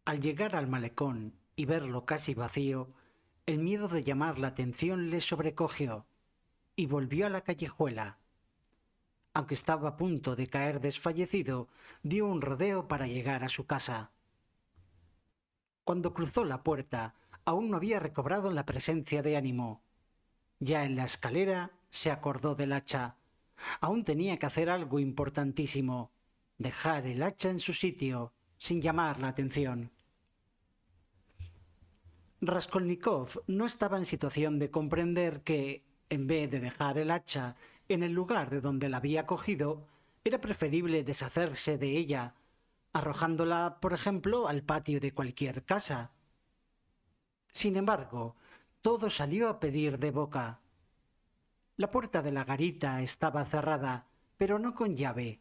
Al llegar al malecón y verlo casi vacío, el miedo de llamar la atención le sobrecogió y volvió a la callejuela. Aunque estaba a punto de caer desfallecido, dio un rodeo para llegar a su casa. Cuando cruzó la puerta, aún no había recobrado la presencia de ánimo. Ya en la escalera se acordó del hacha. Aún tenía que hacer algo importantísimo: dejar el hacha en su sitio, sin llamar la atención. Raskolnikov no estaba en situación de comprender que, en vez de dejar el hacha en el lugar de donde la había cogido, era preferible deshacerse de ella, arrojándola, por ejemplo, al patio de cualquier casa. Sin embargo, todo salió a pedir de boca. La puerta de la garita estaba cerrada, pero no con llave.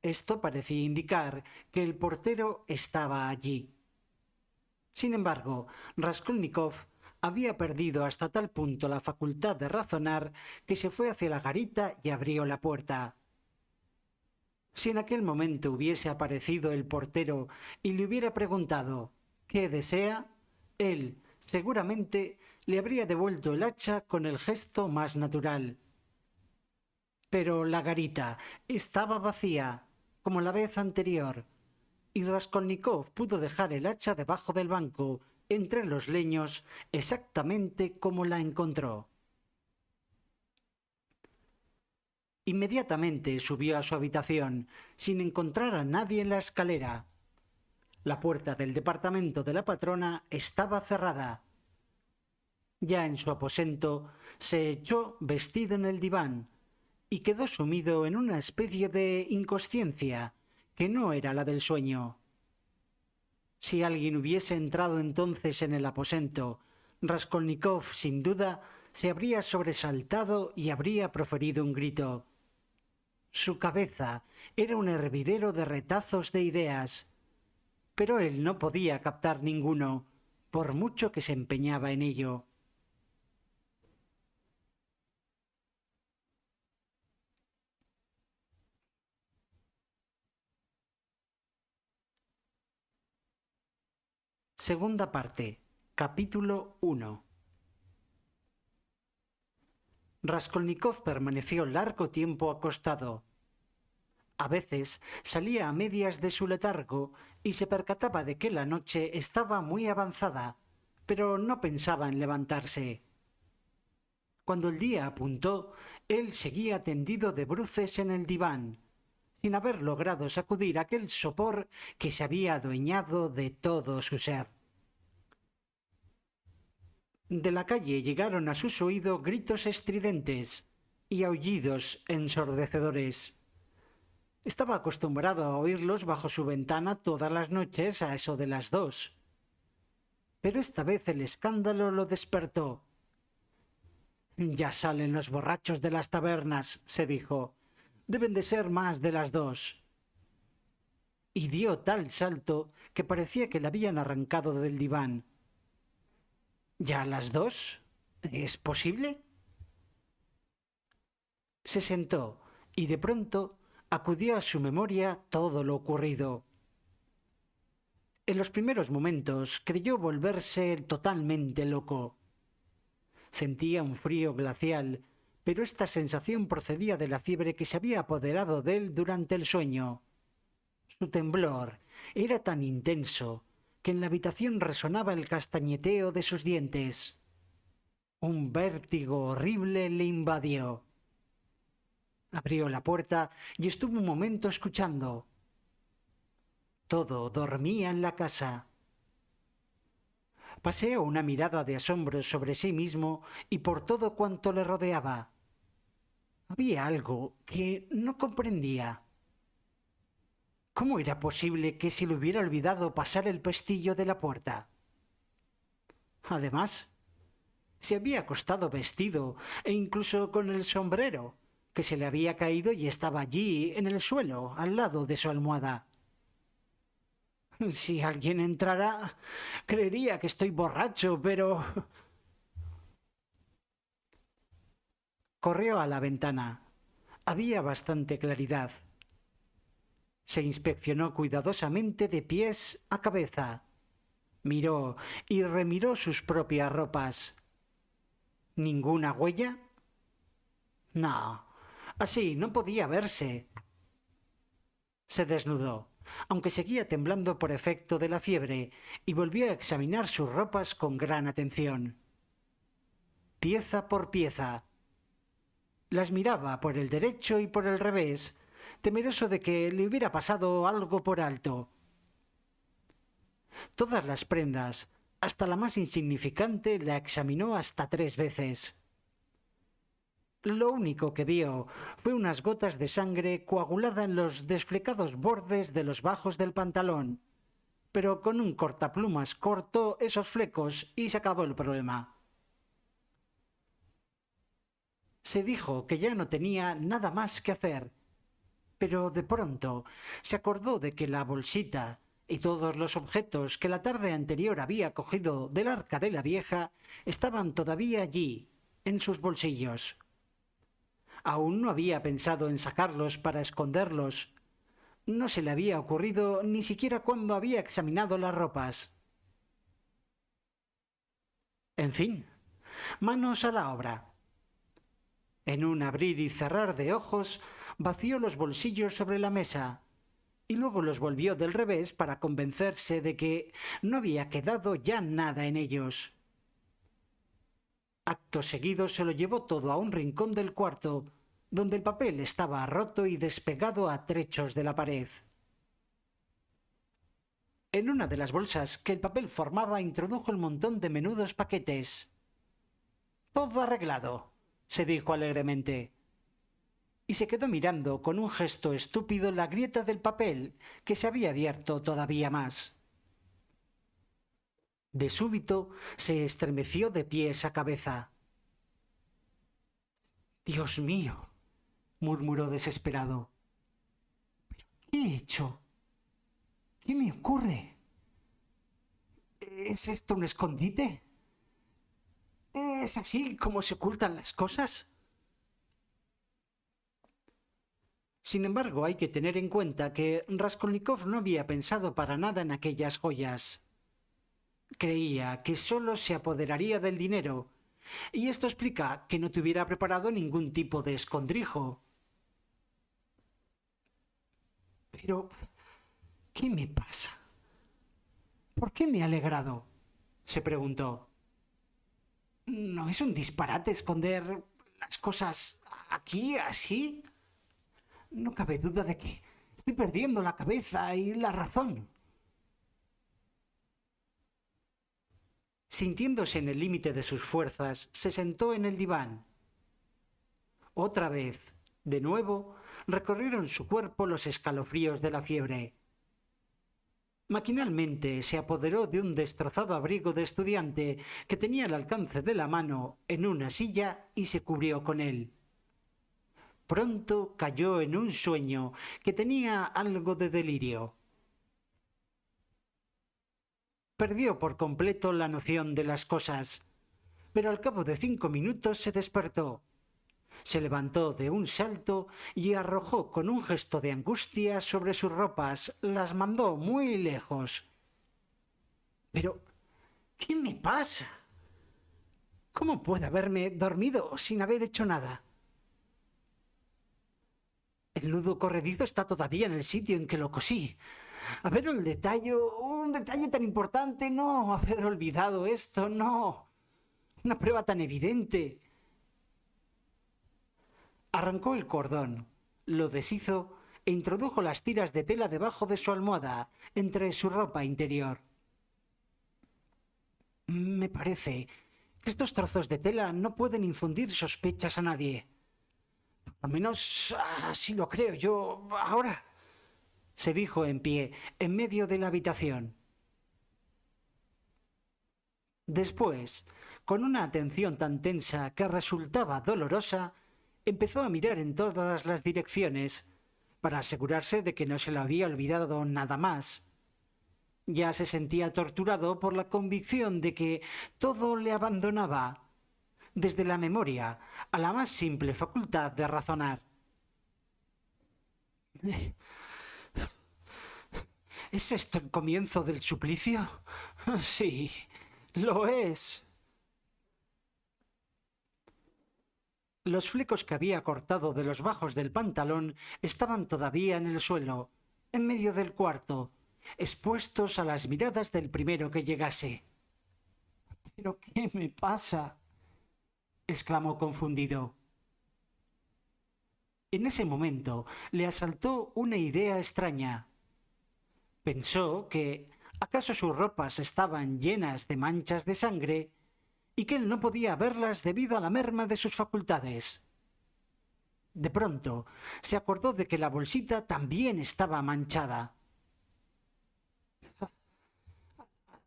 Esto parecía indicar que el portero estaba allí. Sin embargo, Raskolnikov había perdido hasta tal punto la facultad de razonar que se fue hacia la garita y abrió la puerta. Si en aquel momento hubiese aparecido el portero y le hubiera preguntado ¿qué desea?, él, seguramente, le habría devuelto el hacha con el gesto más natural. Pero la garita estaba vacía, como la vez anterior, y Raskolnikov pudo dejar el hacha debajo del banco, entre los leños, exactamente como la encontró. Inmediatamente subió a su habitación, sin encontrar a nadie en la escalera. La puerta del departamento de la patrona estaba cerrada. Ya en su aposento, se echó vestido en el diván y quedó sumido en una especie de inconsciencia que no era la del sueño. Si alguien hubiese entrado entonces en el aposento, Raskolnikov, sin duda, se habría sobresaltado y habría proferido un grito. Su cabeza era un hervidero de retazos de ideas, pero él no podía captar ninguno, por mucho que se empeñaba en ello. Segunda parte. Capítulo 1. Raskolnikov permaneció largo tiempo acostado. A veces salía a medias de su letargo y se percataba de que la noche estaba muy avanzada, pero no pensaba en levantarse. Cuando el día apuntó, él seguía tendido de bruces en el diván, sin haber logrado sacudir aquel sopor que se había adueñado de todo su ser. De la calle llegaron a sus oídos gritos estridentes y aullidos ensordecedores. Estaba acostumbrado a oírlos bajo su ventana todas las noches a eso de las 2. Pero esta vez el escándalo lo despertó. Ya salen los borrachos de las tabernas, se dijo. Deben de ser más de las 2. Y dio tal salto que parecía que le habían arrancado del diván. ¿Ya a las 2? ¿Es posible? Se sentó y de pronto acudió a su memoria todo lo ocurrido. En los primeros momentos creyó volverse totalmente loco. Sentía un frío glacial, pero esta sensación procedía de la fiebre que se había apoderado de él durante el sueño. Su temblor era tan intenso que en la habitación resonaba el castañeteo de sus dientes. Un vértigo horrible le invadió. Abrió la puerta y estuvo un momento escuchando. Todo dormía en la casa. Paseó una mirada de asombro sobre sí mismo y por todo cuanto le rodeaba. Había algo que no comprendía. ¿Cómo era posible que se le hubiera olvidado pasar el pestillo de la puerta? Además, se había acostado vestido e incluso con el sombrero, que se le había caído y estaba allí en el suelo, al lado de su almohada. Si alguien entrara, creería que estoy borracho, pero... Corrió a la ventana. Había bastante claridad. Se inspeccionó cuidadosamente de pies a cabeza. Miró y remiró sus propias ropas. ¿Ninguna huella? No, así no podía verse. Se desnudó, aunque seguía temblando por efecto de la fiebre, y volvió a examinar sus ropas con gran atención. Pieza por pieza. Las miraba por el derecho y por el revés, temeroso de que le hubiera pasado algo por alto. Todas las prendas, hasta la más insignificante, la examinó hasta 3 veces. Lo único que vio fue unas gotas de sangre coagulada en los desflecados bordes de los bajos del pantalón, pero con un cortaplumas cortó esos flecos y se acabó el problema. Se dijo que ya no tenía nada más que hacer, pero de pronto se acordó de que la bolsita y todos los objetos que la tarde anterior había cogido del arca de la vieja estaban todavía allí, en sus bolsillos. Aún no había pensado en sacarlos para esconderlos. No se le había ocurrido ni siquiera cuando había examinado las ropas. En fin, manos a la obra. En un abrir y cerrar de ojos, vació los bolsillos sobre la mesa y luego los volvió del revés para convencerse de que no había quedado ya nada en ellos. Acto seguido se lo llevó todo a un rincón del cuarto, donde el papel estaba roto y despegado a trechos de la pared. En una de las bolsas que el papel formaba introdujo el montón de menudos paquetes. «Todo arreglado», se dijo alegremente, y se quedó mirando con un gesto estúpido la grieta del papel, que se había abierto todavía más. De súbito se estremeció de pies a cabeza. «Dios mío», murmuró desesperado. «¿Pero qué he hecho? ¿Qué me ocurre? ¿Es esto un escondite? ¿Es así como se ocultan las cosas?» Sin embargo, hay que tener en cuenta que Raskolnikov no había pensado para nada en aquellas joyas. Creía que solo se apoderaría del dinero, y esto explica que no tuviera preparado ningún tipo de escondrijo. «Pero, ¿qué me pasa? ¿Por qué me he alegrado?», se preguntó. «¿No es un disparate esconder las cosas aquí así? No cabe duda de que estoy perdiendo la cabeza y la razón». Sintiéndose en el límite de sus fuerzas, se sentó en el diván. Otra vez, de nuevo, recorrieron su cuerpo los escalofríos de la fiebre. Maquinalmente se apoderó de un destrozado abrigo de estudiante que tenía al alcance de la mano en una silla y se cubrió con él. Pronto cayó en un sueño que tenía algo de delirio. Perdió por completo la noción de las cosas, pero al cabo de 5 minutos se despertó. Se levantó de un salto y arrojó con un gesto de angustia sobre sus ropas, las mandó muy lejos. «¿Pero qué me pasa? ¿Cómo puedo haberme dormido sin haber hecho nada? El nudo corredizo está todavía en el sitio en que lo cosí. A ver un detalle tan importante, no haber olvidado esto, no. Una prueba tan evidente». Arrancó el cordón, lo deshizo e introdujo las tiras de tela debajo de su almohada, entre su ropa interior. «Me parece que estos trozos de tela no pueden infundir sospechas a nadie. Al menos así lo creo yo ahora», se dijo en pie, en medio de la habitación. Después, con una atención tan tensa que resultaba dolorosa, empezó a mirar en todas las direcciones, para asegurarse de que no se le había olvidado nada más. Ya se sentía torturado por la convicción de que todo le abandonaba, desde la memoria a la más simple facultad de razonar. ¿Es esto el comienzo del suplicio? Sí, lo es. Los flecos que había cortado de los bajos del pantalón estaban todavía en el suelo, en medio del cuarto, expuestos a las miradas del primero que llegase. ¿Pero qué me pasa? Exclamó confundido. En ese momento le asaltó una idea extraña. Pensó que acaso sus ropas estaban llenas de manchas de sangre y que él no podía verlas debido a la merma de sus facultades. De pronto se acordó de que la bolsita también estaba manchada.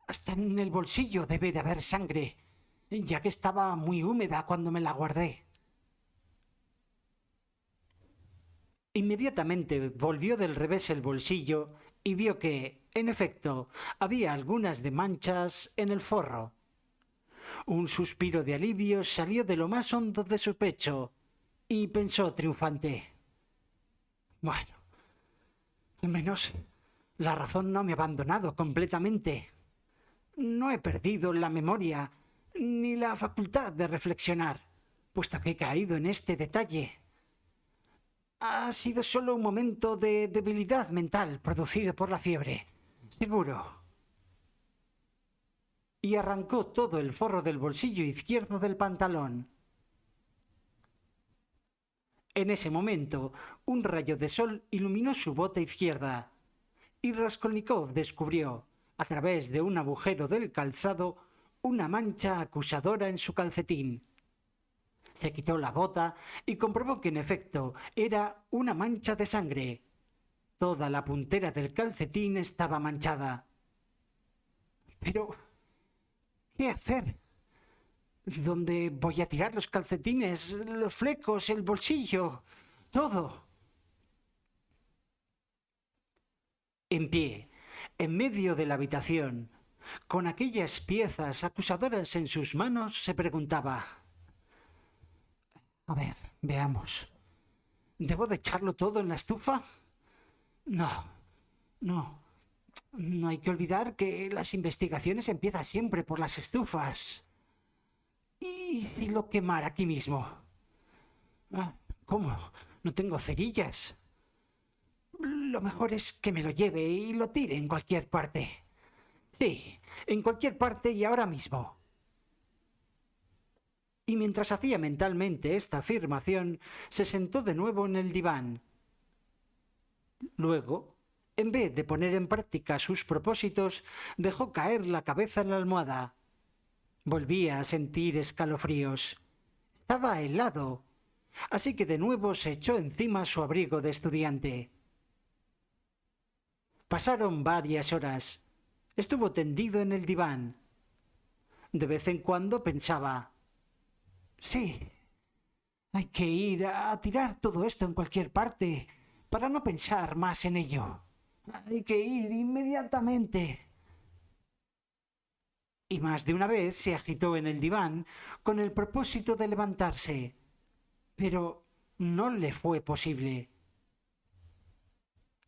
Hasta en el bolsillo debe de haber sangre, ya que estaba muy húmeda cuando me la guardé. Inmediatamente volvió del revés el bolsillo y vio que, en efecto, había algunas de manchas en el forro. Un suspiro de alivio salió de lo más hondo de su pecho y pensó triunfante: bueno, al menos la razón no me ha abandonado completamente. No he perdido la memoria ni la facultad de reflexionar, puesto que he caído en este detalle. Ha sido solo un momento de debilidad mental producido por la fiebre, seguro. Y arrancó todo el forro del bolsillo izquierdo del pantalón. En ese momento, un rayo de sol iluminó su bota izquierda, y Raskolnikov descubrió, a través de un agujero del calzado, una mancha acusadora en su calcetín. Se quitó la bota y comprobó que en efecto era una mancha de sangre. Toda la puntera del calcetín estaba manchada. Pero, ¿qué hacer? ¿Dónde voy a tirar los calcetines, los flecos, el bolsillo? Todo. En pie, en medio de la habitación, con aquellas piezas acusadoras en sus manos, se preguntaba: a ver, veamos. ¿Debo de echarlo todo en la estufa? No, no. No hay que olvidar que las investigaciones empiezan siempre por las estufas. ¿Y si lo quemara aquí mismo? ¿Cómo? No tengo cerillas. Lo mejor es que me lo lleve y lo tire en cualquier parte. Sí, en cualquier parte y ahora mismo. Y mientras hacía mentalmente esta afirmación, se sentó de nuevo en el diván. Luego, en vez de poner en práctica sus propósitos, dejó caer la cabeza en la almohada. Volvía a sentir escalofríos. Estaba helado, así que de nuevo se echó encima su abrigo de estudiante. Pasaron varias horas. Estuvo tendido en el diván. De vez en cuando pensaba: sí, hay que ir a tirar todo esto en cualquier parte para no pensar más en ello. Hay que ir inmediatamente. Y más de una vez se agitó en el diván con el propósito de levantarse, pero no le fue posible.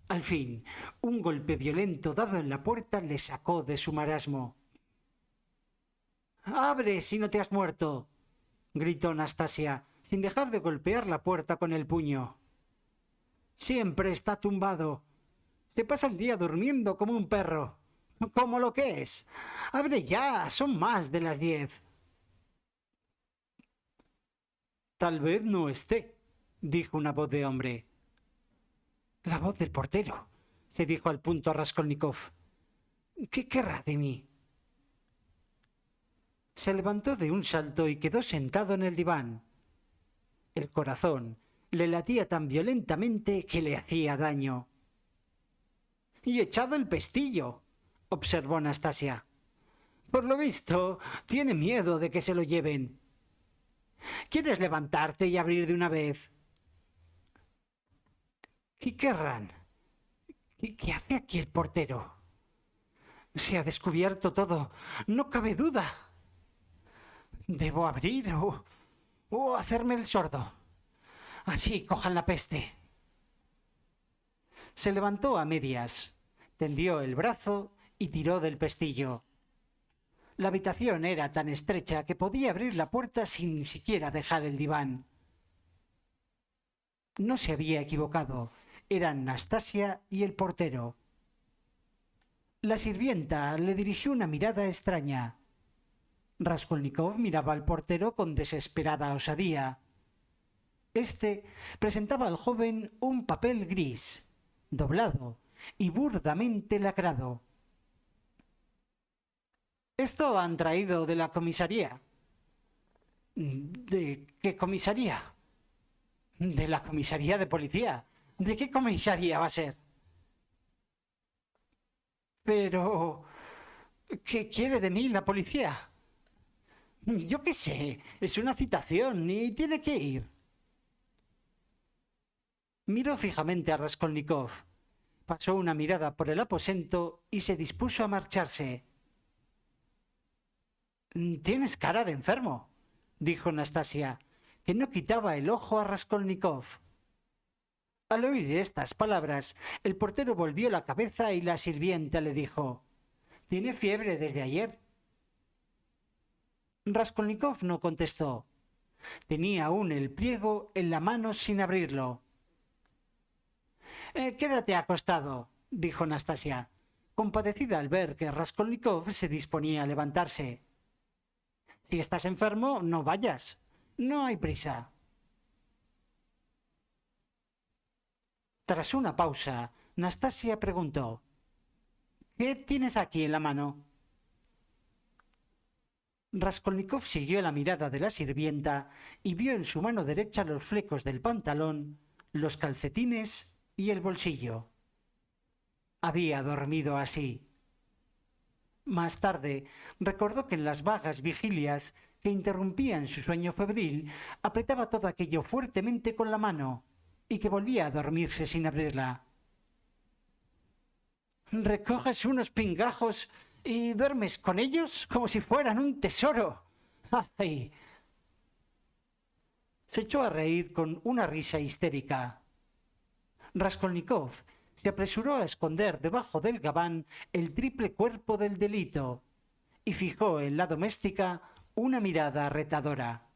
Al fin, un golpe violento dado en la puerta le sacó de su marasmo. ¡Abre si no te has muerto!, gritó Nastasia, sin dejar de golpear la puerta con el puño. Siempre está tumbado. Se pasa el día durmiendo como un perro. Como lo que es. ¡Abre ya! Son más de las 10. Tal vez no esté, dijo una voz de hombre. La voz del portero, se dijo al punto a Raskolnikov. ¿Qué querrá de mí? Se levantó de un salto y quedó sentado en el diván. El corazón le latía tan violentamente que le hacía daño. —Y echado el pestillo —observó Nastasia—. Por lo visto, tiene miedo de que se lo lleven. ¿Quieres levantarte y abrir de una vez? ¿Qué querrán? ¿Qué hace aquí el portero? Se ha descubierto todo, no cabe duda. ¿Debo abrir o hacerme el sordo? Así cojan la peste. Se levantó a medias. tendió el brazo y tiró del pestillo. La habitación era tan estrecha que podía abrir la puerta sin ni siquiera dejar el diván. No se había equivocado. Eran Nastasia y el portero. La sirvienta le dirigió una mirada extraña. Raskolnikov miraba al portero con desesperada osadía. Este presentaba al joven un papel gris, doblado y burdamente lacrado. «Esto han traído de la comisaría». «¿De qué comisaría?» «De la comisaría de policía. ¿De qué comisaría va a ser?» «Pero... ¿qué quiere de mí la policía?» «Yo qué sé, es una citación y tiene que ir». Miró fijamente a Raskolnikov, pasó una mirada por el aposento y se dispuso a marcharse. «Tienes cara de enfermo», dijo Nastasia, que no quitaba el ojo a Raskolnikov. Al oír estas palabras, el portero volvió la cabeza y la sirvienta le dijo: «¿Tiene fiebre desde ayer?» Raskolnikov no contestó. Tenía aún el pliego en la mano sin abrirlo. «Quédate acostado», dijo Nastasia, compadecida al ver que Raskolnikov se disponía a levantarse. «Si estás enfermo, no vayas. No hay prisa». Tras una pausa, Nastasia preguntó: «¿Qué tienes aquí en la mano?» Raskolnikov siguió la mirada de la sirvienta y vio en su mano derecha los flecos del pantalón, los calcetines y el bolsillo. Había dormido así. Más tarde, recordó que en las vagas vigilias que interrumpían su sueño febril, apretaba todo aquello fuertemente con la mano y que volvía a dormirse sin abrirla. «¿Recoges unos pingajos y duermes con ellos como si fueran un tesoro? ¡Ay!». Se echó a reír con una risa histérica. Raskolnikov se apresuró a esconder debajo del gabán el triple cuerpo del delito y fijó en la doméstica una mirada retadora.